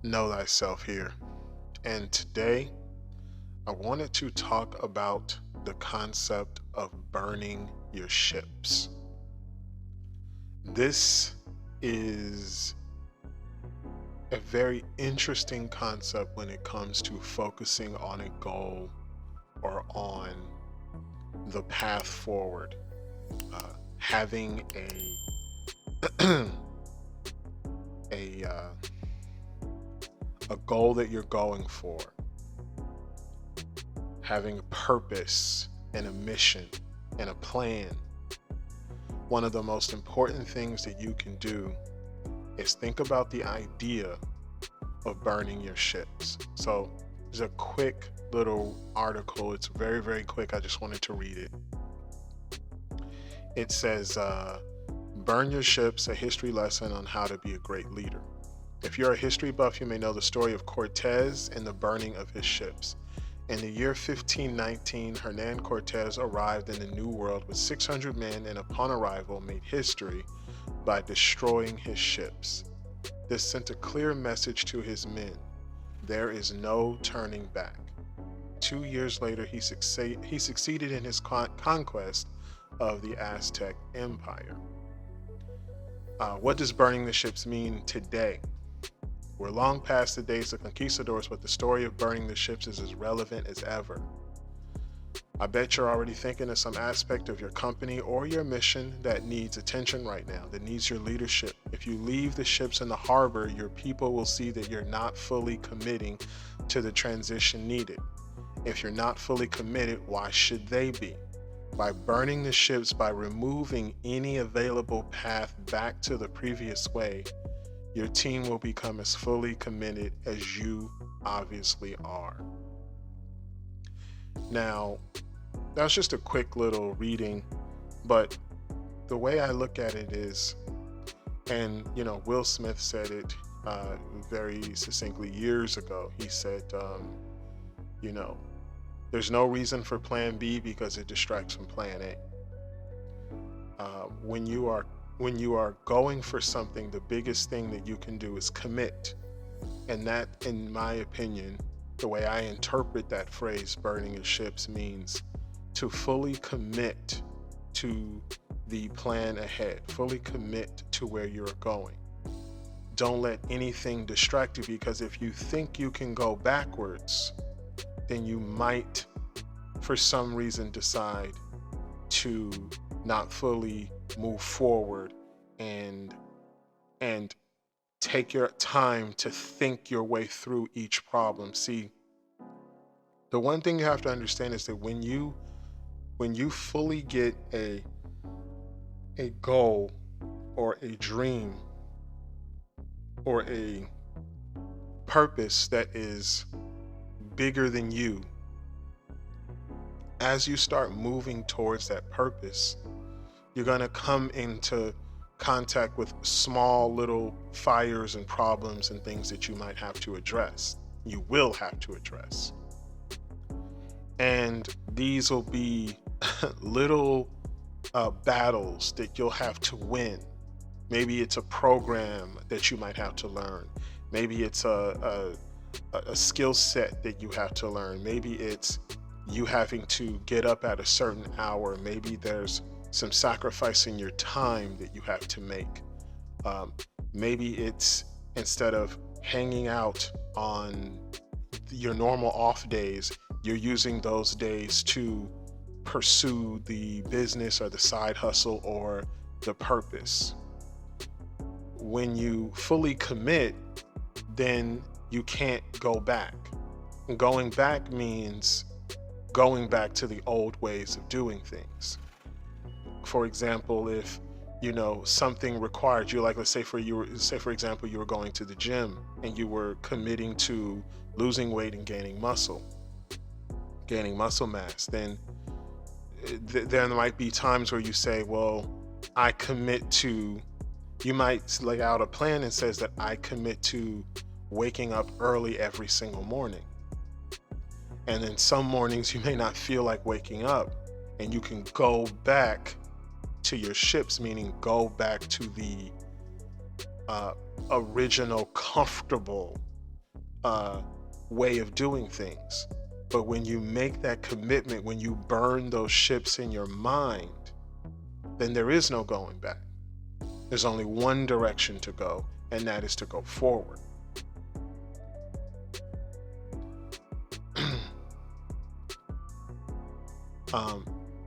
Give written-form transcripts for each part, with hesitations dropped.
Know Thyself here. And today I wanted to talk about the concept of burning your ships. This is a very interesting concept when it comes to focusing on a goal or on the path forward. Having a a goal that you're going for, having a purpose and a mission and a plan. One of the most important things that you can do is think about the idea of burning your ships. So there's a quick little article. It's very, very quick. I just wanted to read it. It says, Burn Your Ships, a history lesson on how to be a great leader. If you're a history buff, you may know the story of Cortez and the burning of his ships. In the year 1519, Hernan Cortez arrived in the New World with 600 men and upon arrival made history by destroying his ships. This sent a clear message to his men. There is no turning back. 2 years later, he succeeded in his conquest of the Aztec Empire. What does burning the ships mean today? We're long past the days of conquistadors, but the story of burning the ships is as relevant as ever. I bet you're already thinking of some aspect of your company or your mission that needs attention right now, that needs your leadership. If you leave the ships in the harbor, your people will see that you're not fully committing to the transition needed. If you're not fully committed, why should they be? By burning the ships, by removing any available path back to the previous way, your team will become as fully committed as you obviously are. Now, that was just a quick little reading, but the way I look at it is, and Will Smith said it very succinctly years ago. He said, there's no reason for plan B because it distracts from plan A. When you are going for something, the biggest thing that you can do is commit. And that, in my opinion, the way I interpret that phrase, burning your ships, means to fully commit to the plan ahead, fully commit to where you're going. Don't let anything distract you, because if you think you can go backwards, then you might, for some reason, decide to not fully move forward and take your time to think your way through each problem. See, the one thing you have to understand is that when you fully get a goal or a dream or a purpose that is bigger than you, as you start moving towards that purpose, you're going to come into contact with small little fires and problems and things that you might have to address. You will have to address. And these will be little battles that you'll have to win. Maybe it's a program that you might have to learn. Maybe it's a skill set that you have to learn. Maybe it's you having to get up at a certain hour. Maybe there's some sacrifice in your time that you have to make. Maybe it's, instead of hanging out on your normal off days, you're using those days to pursue the business or the side hustle or the purpose. When you fully commit, then you can't go back. Going back means going back to the old ways of doing things. For example, if something required you, like let's say for example you were going to the gym and you were committing to losing weight and gaining muscle mass, then there might be times where you say, well, I commit to, you might lay out a plan that says that I commit to waking up early every single morning. And then some mornings you may not feel like waking up, and you can go back to your ships, meaning go back to the original comfortable way of doing things. But when you make that commitment, when you burn those ships in your mind, then there is no going back. There's only one direction to go, and that is to go forward.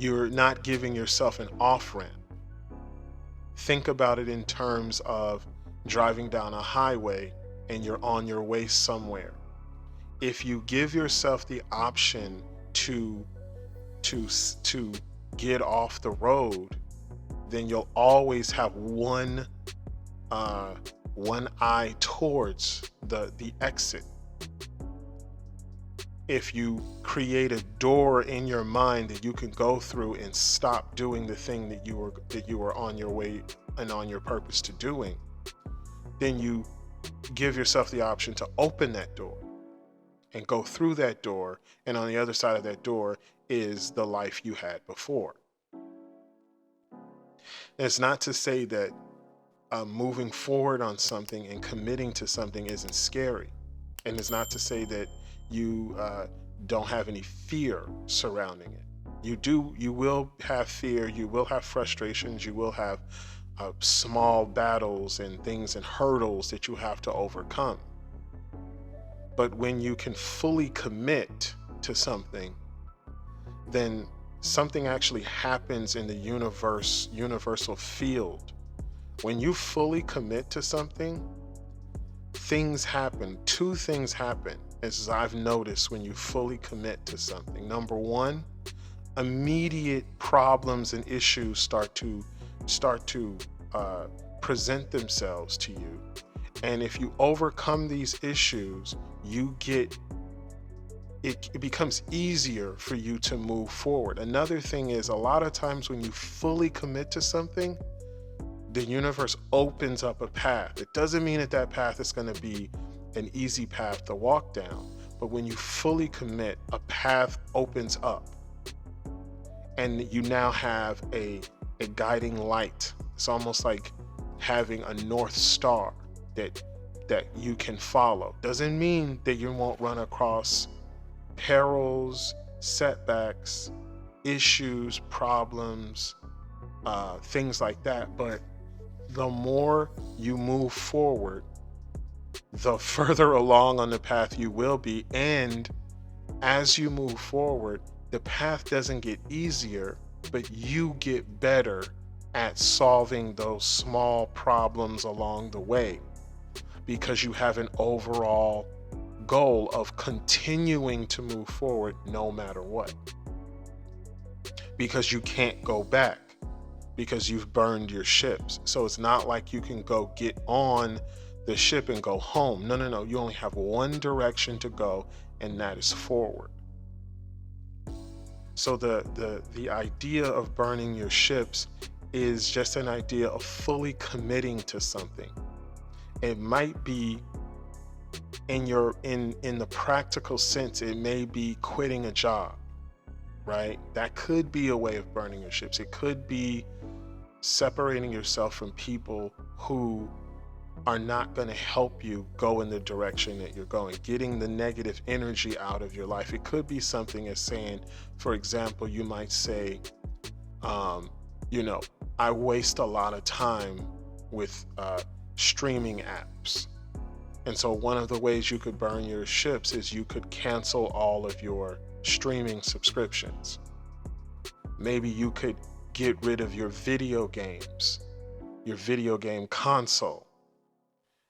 You're not giving yourself an off-ramp. Think about it in terms of driving down a highway and you're on your way somewhere. If you give yourself the option to get off the road, then you'll always have one eye towards the exit. If you create a door in your mind that you can go through and stop doing the thing that you were on your way and on your purpose to doing, then you give yourself the option to open that door and go through that door, and on the other side of that door is the life you had before. It's not to say that moving forward on something and committing to something isn't scary, and it's not to say that you don't have any fear surrounding it. You will have fear, you will have frustrations, you will have small battles and things and hurdles that you have to overcome. But when you can fully commit to something, then something actually happens in the universal field. When you fully commit to something, things happen. Two things happen, as I've noticed when you fully commit to something. Number one, immediate problems and issues start to present themselves to you. And if you overcome these issues, it becomes easier for you to move forward. Another thing is, a lot of times when you fully commit to something, the universe opens up a path. It doesn't mean that path is going to be an easy path to walk down, but when you fully commit, a path opens up and you now have a guiding light. It's almost like having a North Star that you can follow. Doesn't mean that you won't run across perils, setbacks, issues, problems, things like that. But the more you move forward, the further along on the path you will be. And as you move forward, the path doesn't get easier, but you get better at solving those small problems along the way, because you have an overall goal of continuing to move forward no matter what. Because you can't go back, because you've burned your ships. So it's not like you can go get on the ship and go home. No. You only have one direction to go, and that is forward. So the idea of burning your ships is just an idea of fully committing to something. It might be in the practical sense, it may be quitting a job, right? That could be a way of burning your ships. It could be separating yourself from people who are not going to help you go in the direction that you're going, getting the negative energy out of your life. It could be something as saying, for example, you might say, I waste a lot of time with streaming apps. And so one of the ways you could burn your ships is you could cancel all of your streaming subscriptions. Maybe you could get rid of your video games, your video game console.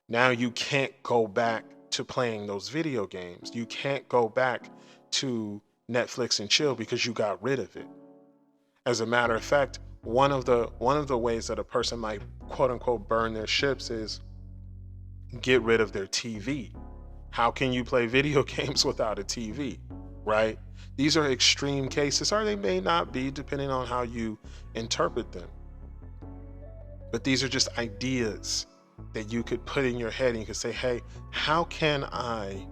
Now you can't go back to playing those video games. You can't go back to Netflix and chill because you got rid of it. As a matter of fact, one of the ways that a person might quote unquote burn their ships is get rid of their TV. How can you play video games without a TV, right? These are extreme cases, or they may not be, depending on how you interpret them. But these are just ideas that you could put in your head, and you could say, hey, how can I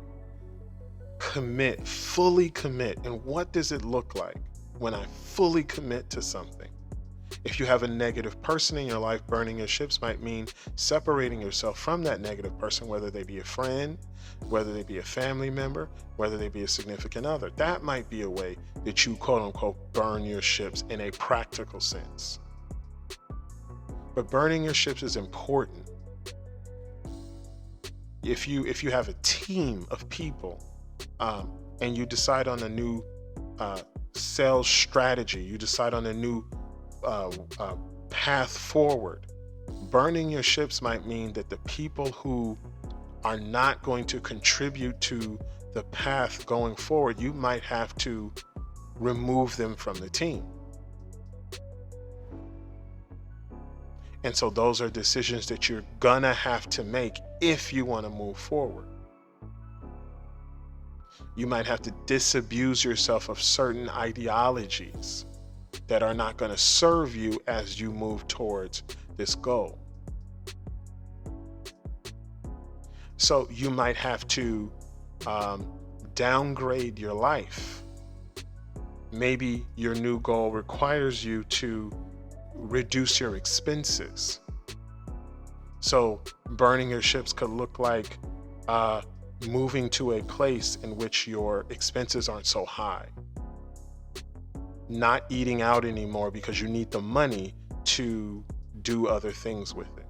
fully commit? And what does it look like when I fully commit to something? If you have a negative person in your life, burning your ships might mean separating yourself from that negative person, whether they be a friend, whether they be a family member, whether they be a significant other. That might be a way that you quote unquote burn your ships in a practical sense. But burning your ships is important. If you have a team of people and you decide on a new sales strategy, you decide on a new path forward, burning your ships might mean that the people who are not going to contribute to the path going forward, you might have to remove them from the team. And so those are decisions that you're gonna have to make if you want to move forward. You might have to disabuse yourself of certain ideologies that are not going to serve you as you move towards this goal. So you might have to downgrade your life. Maybe your new goal requires you to reduce your expenses. So burning your ships could look like moving to a place in which your expenses aren't so high. Not eating out anymore because you need the money to do other things with it.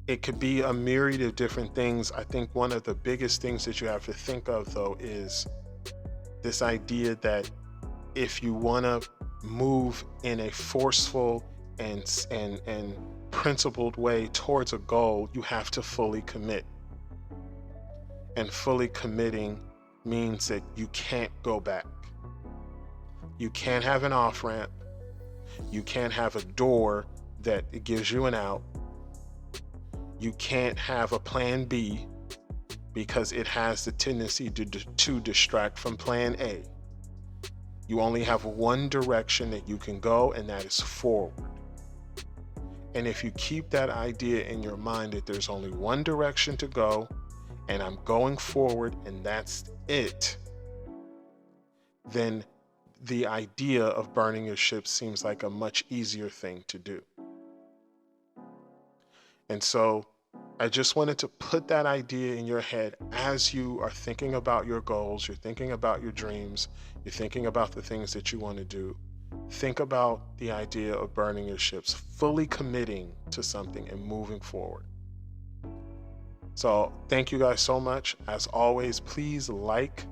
It could be a myriad of different things. I think one of the biggest things that you have to think of, though, is this idea that if you want to move in a forceful and principled way towards a goal, you have to fully commit. And fully committing means that you can't go back. You can't have an off-ramp. You can't have a door that it gives you an out. You can't have a plan B because it has the tendency to distract from plan A. You only have one direction that you can go, and that is forward. And if you keep that idea in your mind that there's only one direction to go, and I'm going forward and that's it, then the idea of burning your ships seems like a much easier thing to do. And so I just wanted to put that idea in your head as you are thinking about your goals, you're thinking about your dreams, you're thinking about the things that you want to do. Think about the idea of burning your ships, fully committing to something and moving forward. So thank you guys so much. As always, please like,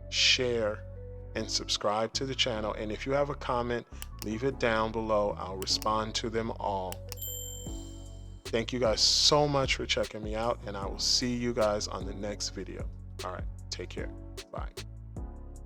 share, and subscribe to the channel. And if you have a comment, leave it down below. I'll respond to them all. Thank you guys so much for checking me out, and I will see you guys on the next video. All right, take care. Bye.